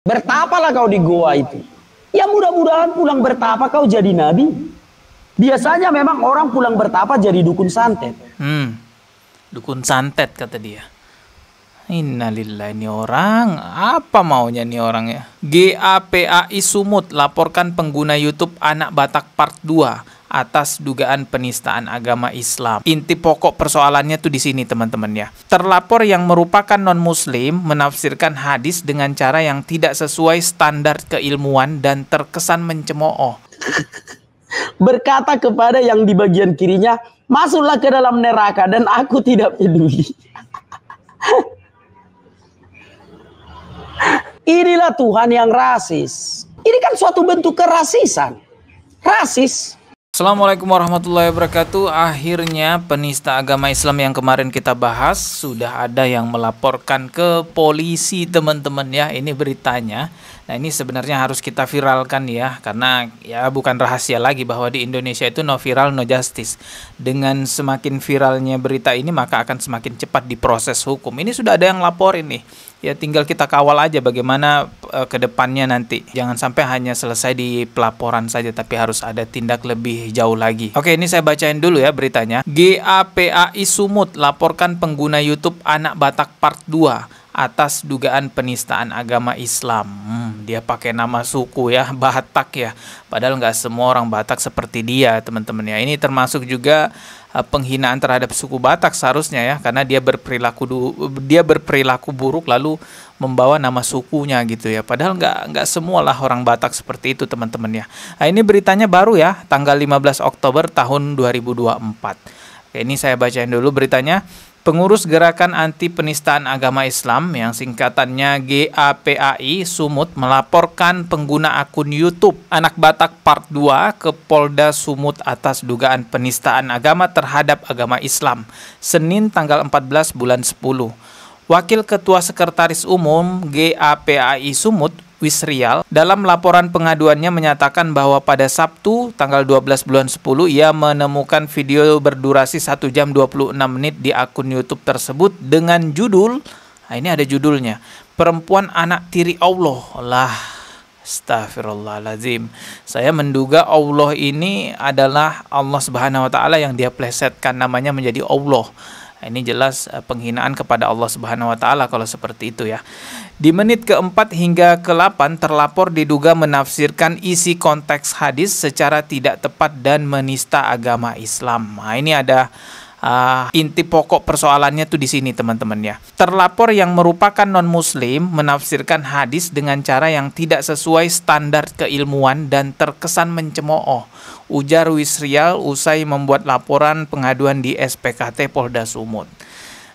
Bertapalah kau di goa itu. Ya mudah-mudahan pulang bertapa kau jadi nabi. Biasanya memang orang pulang bertapa jadi dukun santet. Dukun santet kata dia. Innalillahi, ini orang apa maunya nih orang ya. GAPAI Sumut laporkan pengguna YouTube Anak Batak Part 2 atas dugaan penistaan agama Islam. Inti pokok persoalannya tuh di sini teman-teman ya. Terlapor yang merupakan non-muslim menafsirkan hadis dengan cara yang tidak sesuai standar keilmuan dan terkesan mencemooh. Berkata kepada yang di bagian kirinya, masuklah ke dalam neraka dan aku tidak peduli. Inilah Tuhan yang rasis. Ini kan suatu bentuk kerasisan. Rasis. Assalamualaikum warahmatullahi wabarakatuh. Akhirnya penista agama Islam yang kemarin kita bahas sudah ada yang melaporkan ke polisi teman-teman ya. Ini beritanya. Nah ini sebenarnya harus kita viralkan ya. Karena ya bukan rahasia lagi bahwa di Indonesia itu no viral no justice. Dengan semakin viralnya berita ini maka akan semakin cepat diproses hukum. Ini sudah ada yang laporin nih. Ya tinggal kita kawal aja bagaimana ke depannya nanti. Jangan sampai hanya selesai di pelaporan saja tapi harus ada tindak lebih jauh lagi. Oke, ini saya bacain dulu ya beritanya. GAPAI Sumut laporkan pengguna YouTube Anak Batak Part 2 atas dugaan penistaan agama Islam. Dia pakai nama suku ya, Batak ya. Padahal nggak semua orang Batak seperti dia teman-teman ya. Ini termasuk juga penghinaan terhadap suku Batak seharusnya ya, karena dia berperilaku buruk lalu membawa nama sukunya gitu ya. Padahal nggak semualah orang Batak seperti itu teman-teman ya. Nah, ini beritanya baru ya, tanggal 15 Oktober tahun 2024. Oke, ini saya bacain dulu beritanya. Pengurus Gerakan Anti Penistaan Agama Islam yang singkatannya GAPAI Sumut melaporkan pengguna akun YouTube Anak Batak Part 2 ke Polda Sumut atas dugaan penistaan agama terhadap agama Islam Senin tanggal 14 bulan 10. Wakil Ketua Sekretaris Umum GAPAI Sumut Wisrial dalam laporan pengaduannya menyatakan bahwa pada Sabtu tanggal 12 bulan 10 ia menemukan video berdurasi 1 jam 26 menit di akun YouTube tersebut dengan judul, nah ini ada judulnya, Perempuan Anak Tiri Allah. Lah, astagfirullahaladzim. Saya menduga Allah ini adalah Allah Subhanahu wa Ta'ala yang dia plesetkan namanya menjadi Allah. Ini jelas penghinaan kepada Allah Subhanahu wa Ta'ala kalau seperti itu ya. Di menit ke-4 hingga ke-8 terlapor diduga menafsirkan isi konteks hadis secara tidak tepat dan menista agama Islam. Nah, ini ada inti pokok persoalannya tuh di sini teman-teman ya. Terlapor yang merupakan non-muslim menafsirkan hadis dengan cara yang tidak sesuai standar keilmuan dan terkesan mencemooh, ujar Wisrial usai membuat laporan pengaduan di SPKT Polda Sumut.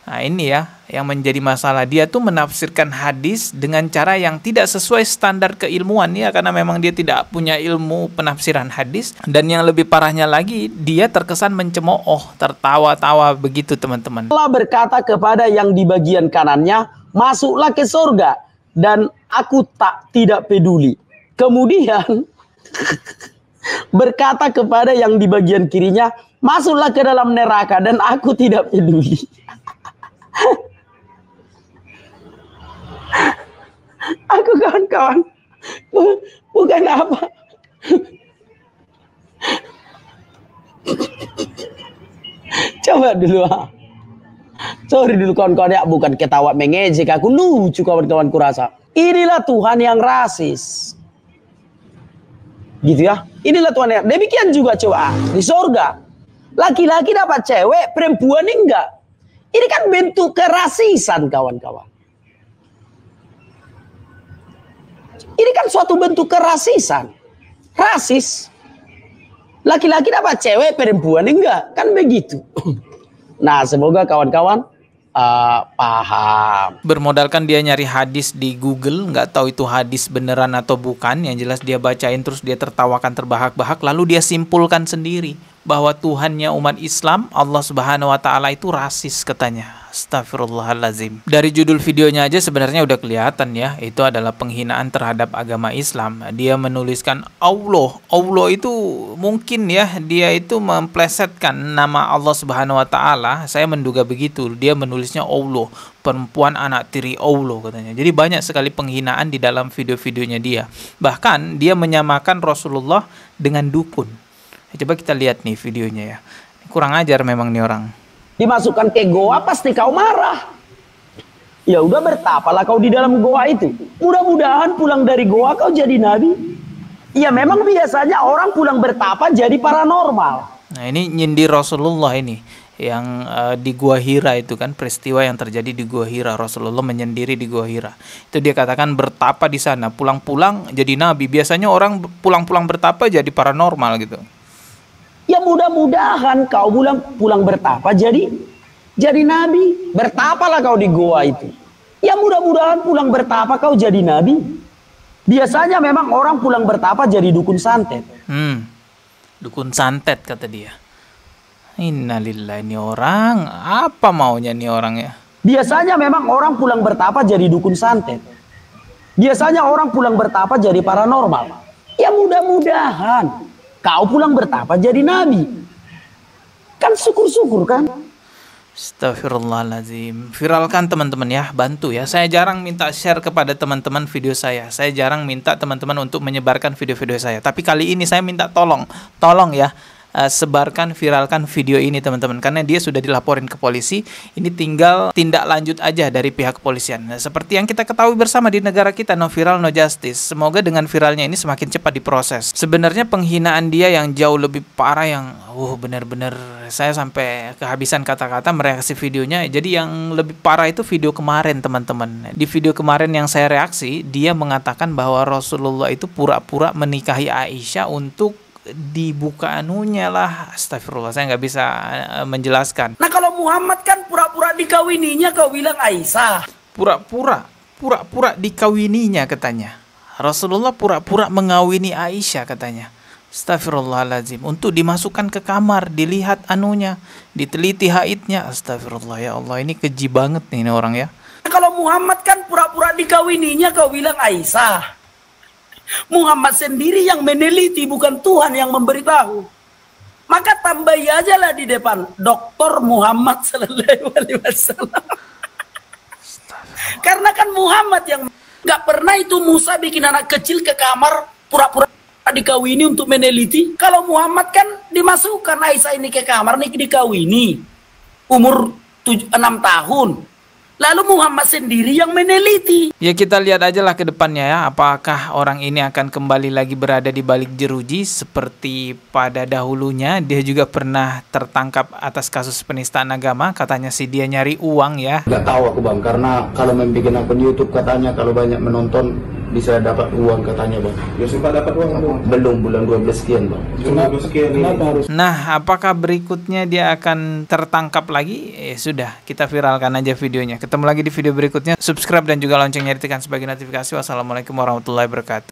Nah ini ya yang menjadi masalah, dia tuh menafsirkan hadis dengan cara yang tidak sesuai standar keilmuan ya, karena memang dia tidak punya ilmu penafsiran hadis, dan yang lebih parahnya lagi dia terkesan mencemooh, tertawa-tawa begitu teman-teman. Allah berkata kepada yang di bagian kanannya, masuklah ke surga dan aku tidak peduli. Kemudian berkata kepada yang di bagian kirinya, masuklah ke dalam neraka dan aku tidak peduli. Aku kawan-kawan bukan apa. Coba dulu. Sorry dulu kawan-kawan ya, bukan ketawa mengejek, aku lucu kawan-kawan kurasa. Inilah Tuhan yang rasis. Gitu ya. Inilah Tuhan yang demikian juga coba di surga. Laki-laki dapat cewek, perempuan enggak. Ini kan bentuk kerasisan kawan-kawan. Ini kan suatu bentuk kerasisan. Rasis. Laki-laki dapat cewek, perempuan enggak. Kan begitu. Nah, semoga kawan-kawan paham. Bermodalkan dia nyari hadis di Google, nggak tahu itu hadis beneran atau bukan. Yang jelas dia bacain terus dia tertawakan terbahak-bahak. Lalu dia simpulkan sendiri bahwa Tuhannya umat Islam, Allah Subhanahu wa Ta'ala itu rasis katanya. Astagfirullahalazim. Dari judul videonya aja sebenarnya udah kelihatan ya, itu adalah penghinaan terhadap agama Islam. Dia menuliskan Allah. Allah itu mungkin ya, dia itu memplesetkan nama Allah Subhanahu wa taala. Saya menduga begitu. Dia menulisnya Allah, perempuan anak tiri Allah katanya. Jadi banyak sekali penghinaan di dalam video-videonya dia. Bahkan dia menyamakan Rasulullah dengan dukun. Coba kita lihat nih videonya ya. Kurang ajar memang nih orang. Dimasukkan ke goa pasti kau marah. Ya udah, bertapalah kau di dalam goa itu. Mudah-mudahan pulang dari goa kau jadi nabi. Ya memang biasanya orang pulang bertapa jadi paranormal. Nah ini nyindir Rasulullah ini. Yang di Gua Hira itu kan, peristiwa yang terjadi di Gua Hira. Rasulullah menyendiri di Gua Hira. Itu dia katakan bertapa di sana. Pulang-pulang jadi nabi. Biasanya orang pulang-pulang bertapa jadi paranormal gitu. Ya mudah-mudahan kau pulang bertapa jadi nabi. Bertapalah kau di goa itu. Ya mudah-mudahan pulang bertapa kau jadi nabi. Biasanya memang orang pulang bertapa jadi dukun santet. Dukun santet kata dia. Innalillahi, ini orang apa maunya nih orang ya? Biasanya memang orang pulang bertapa jadi dukun santet. Biasanya orang pulang bertapa jadi paranormal. Ya mudah-mudahan kau pulang bertapa jadi nabi. Kan syukur-syukur kan? Astagfirullahaladzim. Viralkan teman-teman ya, bantu ya. Saya jarang minta share kepada teman-teman video saya. Saya jarang minta teman-teman untuk menyebarkan video-video saya. Tapi kali ini saya minta tolong ya. Sebarkan, viralkan video ini teman-teman, karena dia sudah dilaporin ke polisi. Ini tinggal tindak lanjut aja dari pihak kepolisian. Nah, seperti yang kita ketahui bersama di negara kita, no viral no justice. Semoga dengan viralnya ini semakin cepat diproses. Sebenarnya penghinaan dia yang jauh lebih parah, yang benar-benar saya sampai kehabisan kata-kata mereaksi videonya. Jadi yang lebih parah itu video kemarin teman-teman. Di video kemarin yang saya reaksi, dia mengatakan bahwa Rasulullah itu pura-pura menikahi Aisyah untuk dibuka anunya lah. Astagfirullah, saya nggak bisa menjelaskan. Nah kalau Muhammad kan pura-pura dikawininya, kau bilang Aisyah. Pura-pura dikawininya katanya. Rasulullah pura-pura mengawini Aisyah katanya. Astagfirullahaladzim. Untuk dimasukkan ke kamar, dilihat anunya, diteliti haidnya. Astagfirullah, ya Allah, ini keji banget nih ini orang ya. Nah, kalau Muhammad kan pura-pura dikawininya, kau bilang Aisyah. Muhammad sendiri yang meneliti, bukan Tuhan yang memberitahu. Maka tambahi aja lah di depan Dr. Muhammad Sallallahu Alaihi Wasallam. Karena kan Muhammad yang nggak pernah itu Musa bikin anak kecil ke kamar pura-pura dikawini untuk meneliti. Kalau Muhammad kan dimasukkan Aisyah ini ke kamar nih dikawini umur 6 tahun. Lalu Muhammad sendiri yang meneliti. Ya kita lihat aja lah ke depannya ya. Apakah orang ini akan kembali lagi berada di balik jeruji seperti pada dahulunya. Dia juga pernah tertangkap atas kasus penistaan agama. Katanya sih dia nyari uang ya. Gak tahu aku bang, karena kalau membuat akun YouTube katanya kalau banyak menonton bisa dapat uang katanya bang. Ya suka dapat uang belum, bulan 12 sekian bang. Nah, apakah berikutnya dia akan tertangkap lagi? Sudah, kita viralkan aja videonya. Ketemu lagi di video berikutnya. Subscribe dan juga loncengnya ditekan sebagai notifikasi. Wassalamualaikum warahmatullahi wabarakatuh.